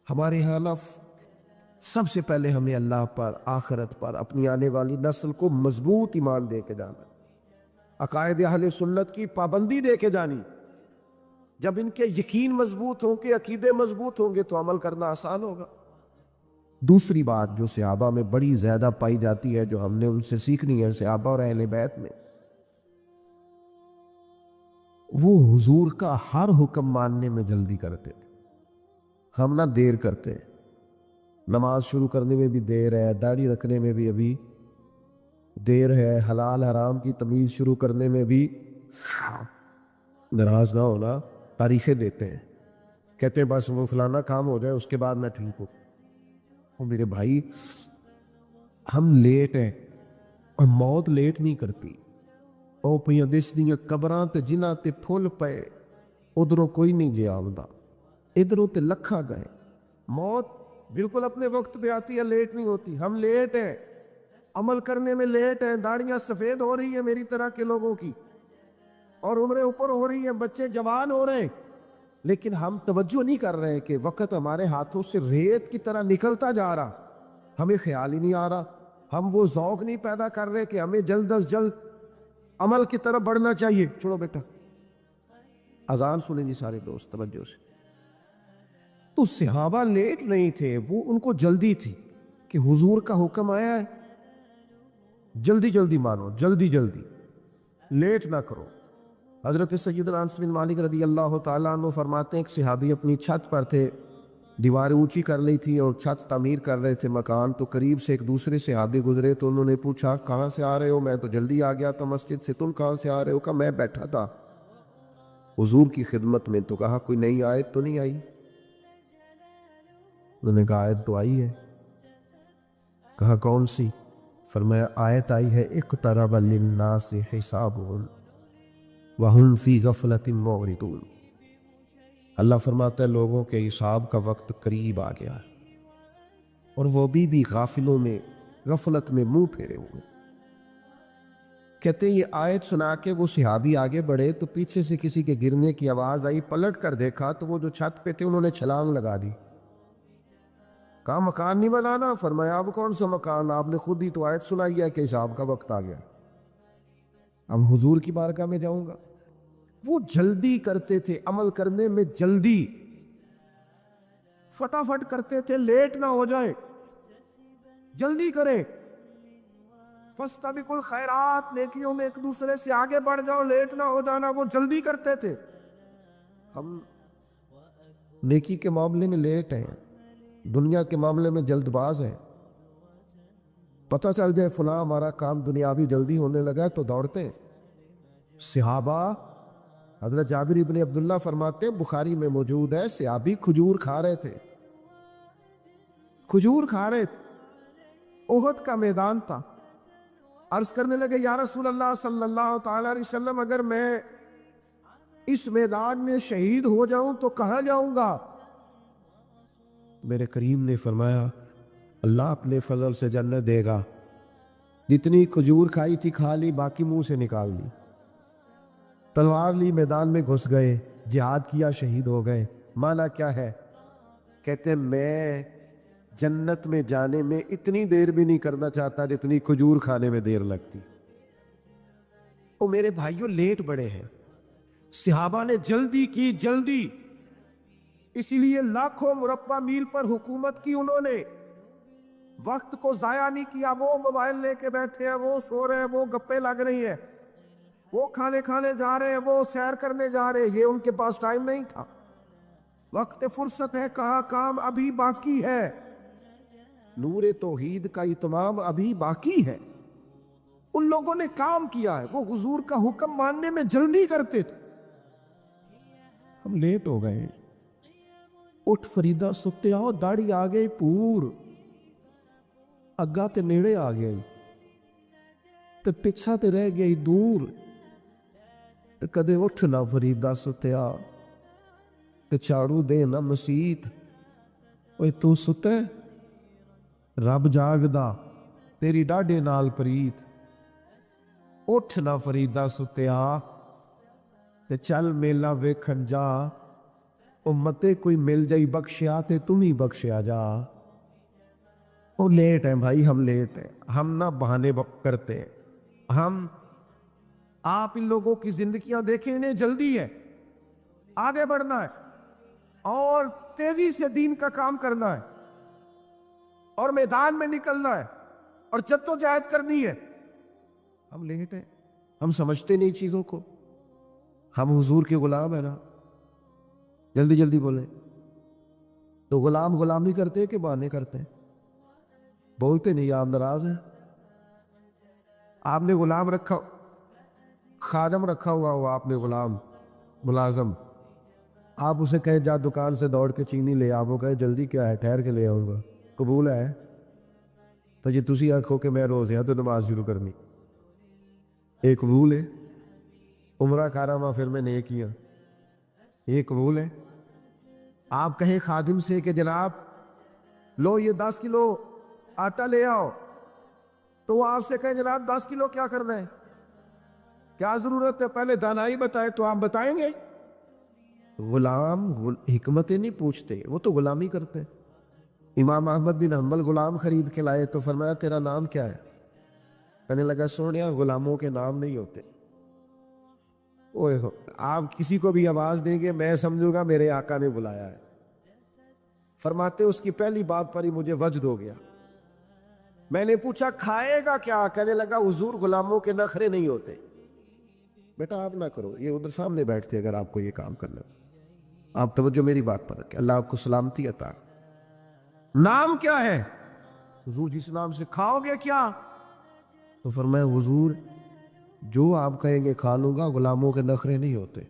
ہمارے ہاں سب سے پہلے ہمیں اللہ پر، آخرت پر، اپنی آنے والی نسل کو مضبوط ایمان دے کے جانا، عقائد اہل سنت کی پابندی دے کے جانی۔ جب ان کے یقین مضبوط ہوں گے، عقیدے مضبوط ہوں گے تو عمل کرنا آسان ہوگا۔ دوسری بات جو صحابہ میں بڑی زیادہ پائی جاتی ہے، جو ہم نے ان سے سیکھنی ہے، صحابہ اور اہل بیت میں، وہ حضور کا ہر حکم ماننے میں جلدی کرتے تھے۔ ہم نہ دیر کرتے ہیں، نماز شروع کرنے میں بھی دیر ہے، داڑھی رکھنے میں بھی ابھی دیر ہے، حلال حرام کی تمیز شروع کرنے میں بھی، ناراض نہ ہونا، تاریخیں دیتے ہیں، کہتے ہیں بس وہ فلانا کام ہو جائے اس کے بعد میں ٹھیک ہوں۔ اور میرے بھائی، ہم لیٹ ہیں اور موت لیٹ نہیں کرتی۔ او پہ دس دیاں قبراں تے جنہاں تے پھول پے، ادھروں کوئی نہیں جے آمدا، ادھروں تے لکھا گئے۔ موت بالکل اپنے وقت پہ آتی ہے، لیٹ نہیں ہوتی۔ ہم لیٹ ہیں، عمل کرنے میں لیٹ ہیں، داڑیاں سفید ہو رہی ہیں میری طرح کے لوگوں کی، اور عمریں اوپر ہو رہی ہیں، بچے جوان ہو رہے ہیں، لیکن ہم توجہ نہیں کر رہے کہ وقت ہمارے ہاتھوں سے ریت کی طرح نکلتا جا رہا، ہمیں خیال ہی نہیں آ رہا، ہم وہ ذوق نہیں پیدا کر رہے کہ ہمیں جلد از جلد عمل کی طرف بڑھنا چاہیے۔ چھوڑو بیٹا، اذان سنیں جی سارے دوست توجہ سے۔ تو صحابہ لیٹ نہیں تھے، وہ ان کو جلدی تھی کہ حضور کا حکم آیا ہے، جلدی جلدی مانو، جلدی جلدی، لیٹ نہ کرو۔ حضرت سیدنا انس بن مالک رضی اللہ تعالیٰ عنہ فرماتے ہیں ایک صحابی اپنی چھت پر تھے، دیواریں اونچی کر لی تھی اور چھت تعمیر کر رہے تھے مکان، تو قریب سے ایک دوسرے صحابی گزرے تو انہوں نے پوچھا کہاں سے آ رہے ہو؟ میں تو جلدی آ گیا تھا مسجد سے، تم کہاں سے آ رہے ہو؟ کہا میں بیٹھا تھا حضور کی خدمت میں۔ تو کہا کوئی نئی آیت تو نہیں آئی؟ انہوں نے کہا آیت تو آئی ہے۔ کہا کون سی؟ فرمایا آیت آئی ہے اقترب للناس حسابهم وهم فی غفلۃ معرضون، اللہ فرماتا ہے لوگوں کے حساب کا وقت قریب آ گیا ہے اور وہ بھی غافلوں میں غفلت میں منہ پھیرے ہوئے۔ کہتے ہیں یہ آیت سنا کے وہ صحابی آگے بڑھے تو پیچھے سے کسی کے گرنے کی آواز آئی، پلٹ کر دیکھا تو وہ جو چھت پہ تھے انہوں نے چھلانگ لگا دی۔ کہا مکان نہیں بنانا؟ فرمایا اب کون سا مکان، آپ نے خود ہی تو آیت سنائی ہے کہ حساب کا وقت آ گیا، اب حضور کی بارگاہ میں جاؤں گا۔ وہ جلدی کرتے تھے، عمل کرنے میں جلدی، فٹافٹ کرتے تھے، لیٹ نہ ہو جائے، جلدی کرے۔ فاستبقوا الخیرات، نیکیوں میں ایک دوسرے سے آگے بڑھ جاؤ، لیٹ نہ ہو جانا، وہ جلدی کرتے تھے۔ ہم نیکی کے معاملے میں لیٹ ہیں، دنیا کے معاملے میں جلد باز ہیں۔ پتہ چل جائے فلاں ہمارا کام دنیاوی جلدی ہونے لگا ہے تو دوڑتے ہیں۔ صحابہ، حضرت جابر ابن عبداللہ فرماتے ہیں، بخاری میں موجود ہے، صحابی کھجور کھا رہے تھے، کھجور کھا رہے تھے، احد کا میدان تھا۔ عرض کرنے لگے یا رسول اللہ صلی اللہ تعالی علیہ وسلم، اگر میں اس میدان میں شہید ہو جاؤں تو کہاں جاؤں گا؟ میرے کریم نے فرمایا اللہ اپنے فضل سے جنت دے گا، جتنی کھجور کھائی تھی کھا لی، باقی منہ سے نکال دی۔ تلوار لی، میدان میں گھس گئے، جہاد کیا، شہید ہو گئے۔ معنی کیا ہے؟ کہتے ہیں میں جنت میں جانے میں اتنی دیر بھی نہیں کرنا چاہتا جتنی کھجور کھانے میں دیر لگتی۔ او میرے بھائیوں، لیٹ بڑے ہیں، صحابہ نے جلدی کی، جلدی، اسی لیے لاکھوں مربع میل پر حکومت کی انہوں نے، وقت کو ضائع نہیں کیا۔ وہ موبائل لے کے بیٹھے ہیں، وہ سو رہے ہیں، وہ گپے لگ رہی ہیں، وہ کھانے کھانے جا رہے ہیں، وہ سیر کرنے جا رہے ہیں، یہ ان کے پاس ٹائم نہیں تھا۔ وقت فرصت ہے، کہا کام ابھی باقی ہے، نور توحید کا اتمام ابھی باقی ہے۔ ان لوگوں نے کام کیا ہے، وہ حضور کا حکم ماننے میں جلدی کرتے تھے۔ ہم لیٹ ہو گئے۔ اٹھ فریدہ ستے آؤ، داڑھی آ گئی پور، اگا تے نیڑے آ گئی تے پچھا تے رہ گئی دور، تے کدے اٹھ نہ فریدہ ستیا تے چاڑو دے نہ مسیت۔ اوے تو ستے رب جاگدا، تیری ڈاڈے نال پریت۔ اٹھ نہ فریدہ ستیا تے چل میلا ویکھن جا، امتے کوئی مل جائی بخشیا تے تم ہی بخشیا جا۔ وہ لیٹ ہیں بھائی، ہم لیٹ ہیں، ہم نہ بہانے کرتے ہیں۔ ہم آپ ان لوگوں کی زندگیاں دیکھیں، انہیں جلدی ہے، آگے بڑھنا ہے اور تیزی سے دین کا کام کرنا ہے اور میدان میں نکلنا ہے اور جدوجہد کرنی ہے۔ ہم لیٹ ہیں، ہم سمجھتے نہیں چیزوں کو، ہم حضور کے غلام ہیں نا، جلدی جلدی بولیں تو غلام غلامی کرتے کہ بہانے کرتے ہیں؟ بولتے نہیں، آپ ناراض ہیں؟ آپ نے غلام رکھا، خادم رکھا ہوا ہو آپ نے، غلام ملازم، آپ اسے کہیں جا دکان سے دوڑ کے چینی لے، آپ وہ کہے جلدی کیا ہے، ٹھہر کے لے آؤں گا، قبول ہے؟ تو یہ تسی آنکھوں کہ میں روز تو نماز شروع کرنی، ایک قبول ہے؟ عمرہ کارا ماں پھر میں نے کیا، یہ قبول ہے؟ آپ کہیں خادم سے کہ جناب لو یہ 10 کلو آٹا لے آؤ، تو وہ آپ سے کہیں جناب 10 کلو کیا کرنا ہے، کیا ضرورت ہے، پہلے دانائی بتائے تو آپ بتائیں گے؟ غلام حکمتیں نہیں پوچھتے، وہ تو غلامی کرتے ہیں۔ امام احمد بن حنبل غلام خرید کے لائے تو فرمایا تیرا نام کیا ہے؟ کہنے لگا سونیا غلاموں کے نام نہیں ہوتے۔ اوہ آپ کسی کو بھی آواز دیں گے میں سمجھوں گا میرے آقا نے بلایا ہے۔ فرماتے اس کی پہلی بات پر ہی مجھے وجد ہو گیا۔ میں نے پوچھا کھائے گا کیا؟ کہنے لگا حضور غلاموں کے نخرے نہیں ہوتے۔ بیٹا آپ نہ کرو، یہ ادھر سامنے بیٹھتے اگر آپ کو یہ کام کرنا، آپ توجہ میری بات پر رکھیں، اللہ آپ کو سلامتی عطا۔ نام کیا ہے؟ حضور جس نام سے کھاؤ گے کیا؟ تو فرمایا حضور جو آپ کہیں گے کھا لوں گا، غلاموں کے نخرے نہیں ہوتے۔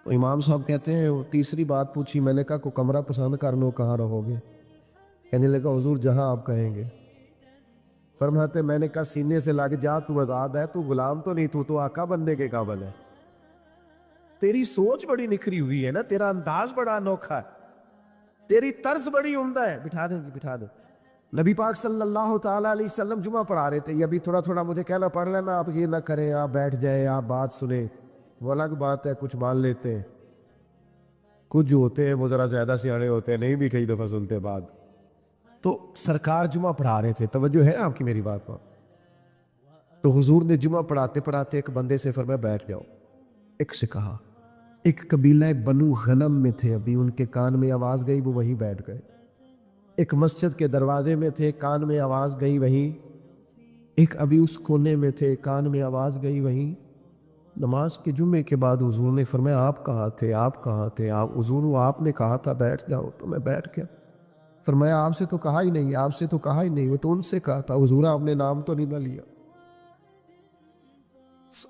تو امام صاحب کہتے ہیں تیسری بات پوچھی، میں نے کہا کو کمرہ پسند کر لو، کہاں رہو گے؟ کہنے لگا حضور جہاں آپ کہیں گے۔ فرماتے میں نے کہا سینے سے لگ جا، تو آزاد ہے، تو غلام تو نہیں، تو آقا بننے کے قابل ہے۔ تیری سوچ بڑی نکھری ہوئی ہے نا, تیرا انداز بڑا انوکھا ہے, تیری طرز بڑی عمدہ ہے. بٹھا دیں گے, بٹھا دیں. نبی پاک صلی اللہ تعالیٰ علیہ وسلم جمعہ پڑھا رہے تھے. یہ ابھی تھوڑا تھوڑا مجھے کہنا پڑ رہا ہے نا, آپ یہ نہ کریں, آپ بیٹھ جائیں, آپ بات سنیں, وہ الگ بات ہے, کچھ مان لیتے ہیں. کچھ جو ہوتے ہیں وہ ذرا زیادہ سیانے ہوتے ہیں, نہیں بھی کئی دفعہ سنتے بات. تو سرکار جمعہ پڑھا رہے تھے, توجہ ہے آپ کی میری بات پر. تو حضور نے جمعہ پڑھاتے پڑھاتے ایک بندے سے فرمایا بیٹھ جاؤ. ایک سے کہا, ایک قبیلہ بنو غنم میں تھے, ابھی ان کے کان میں آواز گئی, وہ وہیں بیٹھ گئے. ایک مسجد کے دروازے میں تھے, کان میں آواز گئی وہیں. ایک ابھی اس کونے میں تھے, کان میں آواز گئی وہیں. نماز کے جمعے کے بعد حضور نے فرمایا آپ کہاں تھے, آپ کہاں تھے, آپ حضور وہ آپ نے کہا تھا بیٹھ جاؤ, تو میں بیٹھ گیا. فرمایا آپ سے تو کہا ہی نہیں, آپ سے تو کہا ہی نہیں, وہ تو ان سے کہا تھا. حضور آپ نے نام تو نہیں نہ لیا,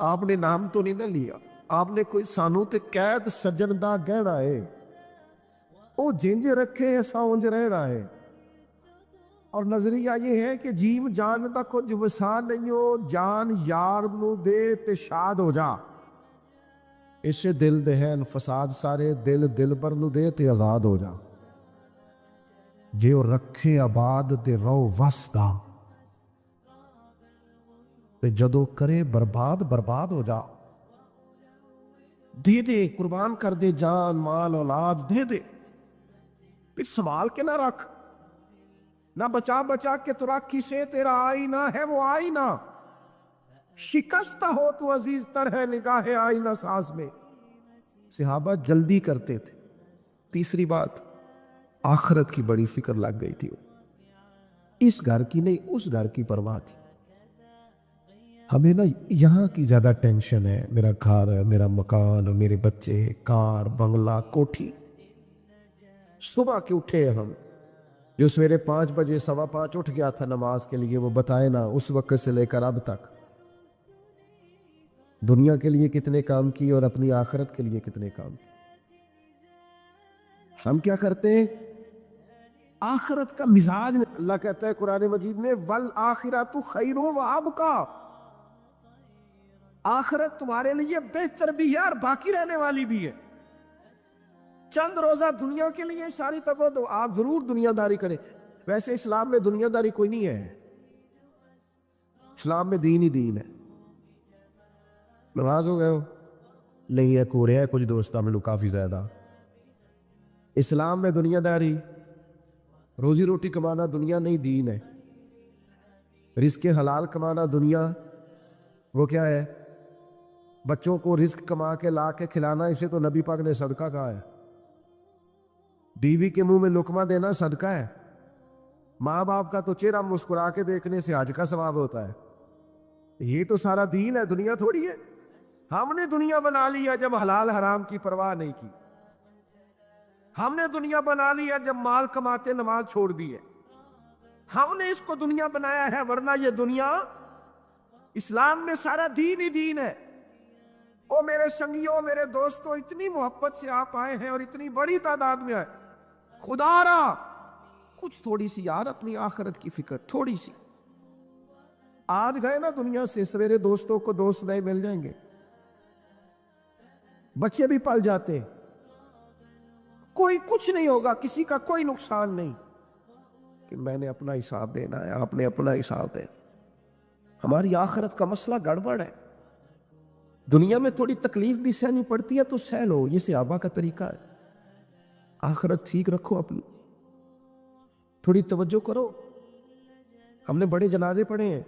آپ نے نام تو نہیں نہ لیا, آپ نے کوئی سانو تے قید سجن دا گہنا ہے, او جنج رکھے ایسا اونج رہنا ہے. اور نظریہ یہ ہے کہ جیم جان دا کچھ وسان نہیں ہو, جان یار نو دے تے شاد ہو جا. اسے دل دہن فساد سارے, دل دل پر نو دے تے آزاد ہو جا. جے او رکھے آباد تے رو وسدا, تے جدو کرے برباد برباد ہو جا. دے دے, قربان کر دے, جان مال اولاد دے دے, پھر سنبھال کے نہ رکھ. نہ بچا بچا کے تو رکھ کسے, تیرا آئینہ ہے وہ آئینہ. شکستہ ہو تو عزیز تر ہے نگاہ آئینہ ساز میں. صحابہ جلدی کرتے تھے. تیسری بات, آخرت کی بڑی فکر لگ گئی تھی. اس گھر کی نہیں, اس گھر کی پرواہ تھی. ہمیں نا یہاں کی زیادہ ٹینشن ہے, میرا گھر ہے, میرا مکان, میرے بچے, کار, بنگلہ, کوٹھی. صبح کے اٹھے ہم, جو سویرے 5 بجے 5:15 اٹھ گیا تھا نماز کے لیے, وہ بتائے نا اس وقت سے لے کر اب تک دنیا کے لیے کتنے کام کیے اور اپنی آخرت کے لیے کتنے کام کیے. ہم کیا کرتے ہیں, آخرت کا مزاج. اللہ کہتا ہے قرآن مجید میں, وَالْآخِرَةُ خَيْرٌ وَأَبْقَىٰ, آخرت تمہارے لیے بہتر بھی ہے اور باقی رہنے والی بھی ہے. چند روزہ دنیا کے لیے ساری تکو تو آپ ضرور دنیا داری کریں. ویسے اسلام میں دنیا داری کوئی نہیں ہے, اسلام میں دین ہی دین ہے. ناراض ہو گئے ہو؟ نہیں ہے, کورے ہے کچھ دوستہ میں لوگ کافی زیادہ. اسلام میں دنیا داری, روزی روٹی کمانا دنیا نہیں, دین ہے. رزق حلال کمانا دنیا, وہ کیا ہے؟ بچوں کو رزق کما کے لا کے کھلانا, اسے تو نبی پاک نے صدقہ کہا ہے. بیوی کے منہ میں لقمہ دینا صدقہ ہے. ماں باپ کا تو چہرہ مسکرا کے دیکھنے سے حج کا ثواب ہوتا ہے. یہ تو سارا دین ہے, دنیا تھوڑی ہے. ہم نے دنیا بنا لیا جب حلال حرام کی پرواہ نہیں کی. ہم نے دنیا بنا لیا جب مال کماتے نماز چھوڑ دی ہے. ہم نے اس کو دنیا بنایا ہے, ورنہ یہ دنیا, اسلام میں سارا دین ہی دین ہے. او میرے سنگیوں, میرے دوستوں, اتنی محبت سے آپ آئے ہیں اور اتنی بڑی تعداد میں آئے, خدا را کچھ تھوڑی سی یار اپنی آخرت کی فکر, تھوڑی سی. آج گئے نا دنیا سے, سویرے دوستوں کو دوست نئے مل جائیں گے, بچے بھی پل جاتے ہیں, کوئی کچھ نہیں ہوگا, کسی کا کوئی نقصان نہیں. کہ میں نے اپنا حساب دینا ہے, آپ نے اپنا حساب دے. ہماری آخرت کا مسئلہ گڑبڑ ہے. دنیا میں تھوڑی تکلیف بھی سہنی پڑتی ہے تو سہ لو, یہ صحابہ کا طریقہ ہے. آخرت ٹھیک رکھو اپنی, تھوڑی توجہ کرو. ہم نے بڑے جنازے پڑھے ہیں,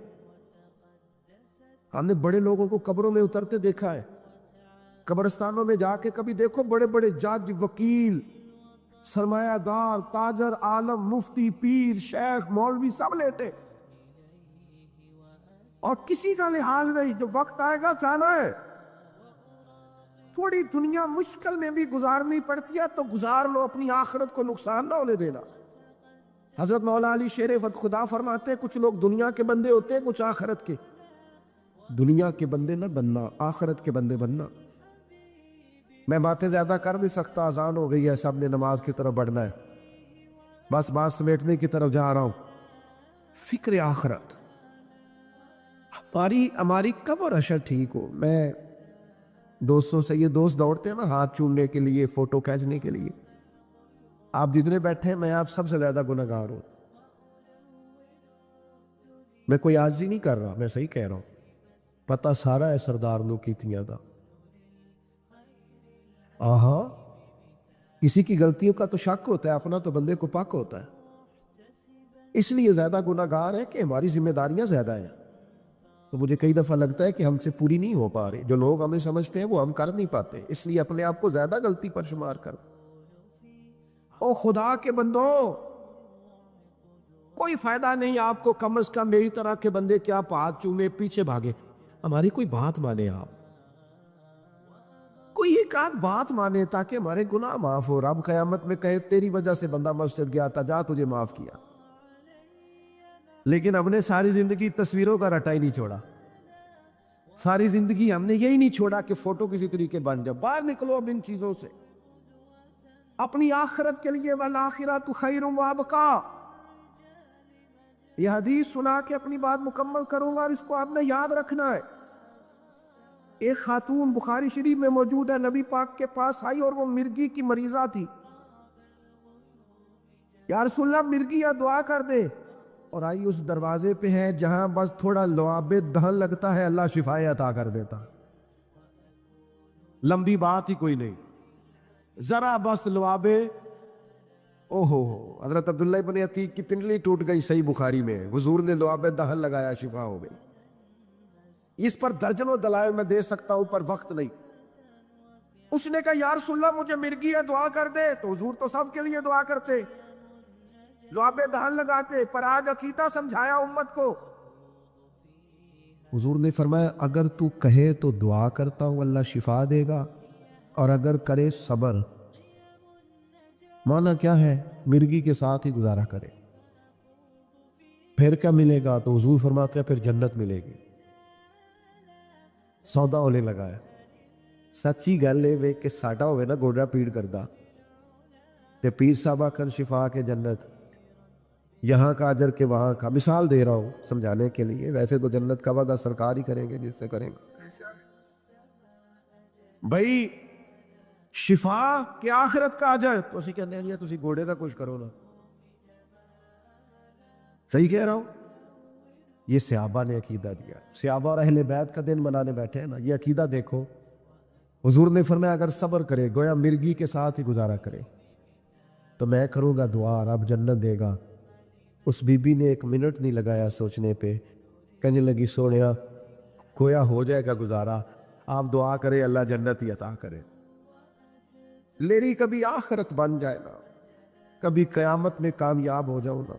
ہم نے بڑے لوگوں کو قبروں میں اترتے دیکھا ہے. قبرستانوں میں جا کے کبھی دیکھو, بڑے بڑے جج, وکیل, سرمایہ دار, تاجر, عالم, مفتی, پیر, شیخ, مولوی سب لیٹے, اور کسی کا لحاظ نہیں. جو وقت آئے گا جانا ہے. تھوڑی دنیا مشکل میں بھی گزارنی پڑتی ہے تو گزار لو, اپنی آخرت کو نقصان نہ ہونے دینا. حضرت مولا علی شیر خدا فرماتے ہیں, کچھ لوگ دنیا کے بندے ہوتے ہیں, کچھ آخرت کے. دنیا کے بندے نہ بننا, آخرت کے بندے بننا. میں باتیں زیادہ کر نہیں سکتا, اذان ہو گئی ہے, سب نے نماز کی طرف بڑھنا ہے. بس بات سمیٹنے کی طرف جا رہا ہوں. فکر آخرت ہماری کب اور حشر ٹھیک ہو. میں دوستوں سے یہ دوست دوڑتے ہیں نا ہاتھ چومنے کے لیے، فوٹو کھینچنے کے لیے. آپ جتنے بیٹھے ہیں میں آپ سب سے زیادہ گنہگار ہوں. میں کوئی عاجزی نہیں کر رہا، میں صحیح کہہ رہا ہوں. پتہ سارا ہے سردار نو کیتیاں دا. آہا، کسی کی غلطیوں کا تو شک ہوتا ہے، اپنا تو بندے کو پاک ہوتا ہے. اس لیے زیادہ گنہگار ہے کہ ہماری ذمہ داریاں زیادہ ہیں. تو مجھے کئی دفعہ لگتا ہے کہ ہم سے پوری نہیں ہو پا رہی. جو لوگ ہمیں سمجھتے ہیں وہ ہم کر نہیں پاتے، اس لیے اپنے آپ کو زیادہ غلطی پر شمار کر. او خدا کے بندو، کوئی فائدہ نہیں آپ کو، کم از کم میری طرح کے بندے کیا ہاتھ چومے پیچھے بھاگے. ہماری کوئی بات مانے، آپ کوئی ایک آدھ بات مانے تاکہ ہمارے گناہ معاف ہو. رب قیامت میں کہے تیری وجہ سے بندہ مسجد گیا تھا، جا تجھے معاف کیا. لیکن ہم نے ساری زندگی تصویروں کا رٹا ہی نہیں چھوڑا. ساری زندگی ہم نے یہی نہیں چھوڑا کہ فوٹو کسی طریقے بن جائے. باہر نکلو اب ان چیزوں سے، اپنی آخرت کے لیے. والآخرۃ خیر وابقیٰ، یہ حدیث سنا کے اپنی بات مکمل کروں گا اور اس کو آپ نے یاد رکھنا ہے. ایک خاتون بخاری شریف میں موجود ہے، نبی پاک کے پاس آئی اور وہ مرگی کی مریضہ تھی. یا رسول اللہ مرگی یا دعا کر دے. اور آئی اس دروازے پہ ہے جہاں بس تھوڑا لعاب دہن لگتا ہے، اللہ شفائے عطا کر دیتا. لمبی بات ہی کوئی نہیں، ذرا بس لعاب. اوہو، حضرت عبداللہ ابن عتیق کی پنڈلی ٹوٹ گئی، صحیح بخاری میں. حضور نے لعاب دہن لگایا، شفا ہو گئی. اس پر درجنوں دلائل میں دے سکتا ہوں پر وقت نہیں. اس نے کہا یا رسول اللہ مجھے مرگی ہے دعا کر دے. تو حضور تو سب کے لیے دعا کرتے، لعاب دہن لگاتے، پر آج عقیدہ سمجھایا امت کو. حضور نے فرمایا اگر تو کہے تو دعا کرتا ہوں اللہ شفا دے گا، اور اگر کرے صبر. معنی کیا ہے؟ مرگی کے ساتھ ہی گزارا کرے. پھر کیا ملے گا؟ تو حضور فرماتے ہیں پھر جنت ملے گی. سودا ہونے لگا ہے. سچی گل ہے کہ ساڈا ہوئے نا گوڈا پیڑ کردا تے پیر صاحب آکھن شفا کے جنت، یہاں کا اجر کے وہاں کا. مثال دے رہا ہوں سمجھانے کے لیے، ویسے تو جنت کا وعدہ سرکار ہی کریں گے جس سے کریں گے. بھائی شفا کے آخرت کا اجر تو اسی کہنے ہیں تسی گھوڑے کا کچھ کرو نا. صحیح کہہ رہا ہوں. یہ صحابہ نے عقیدہ دیا. صحابہ اور اہل بیت کا دن منانے بیٹھے ہیں نا، یہ عقیدہ دیکھو. حضور نے فرمایا اگر صبر کرے، گویا مرگی کے ساتھ ہی گزارا کرے، تو میں کروں گا دعا، رب جنت دے گا. اس بی بی نے 1 منٹ نہیں لگایا سوچنے پہ، کہنے لگی سونیا گویا ہو جائے گا گزارا، آپ دعا کرے اللہ جنت ہی عطا کرے. میری کبھی آخرت بن جائے نا، کبھی قیامت میں کامیاب ہو جاؤں نا.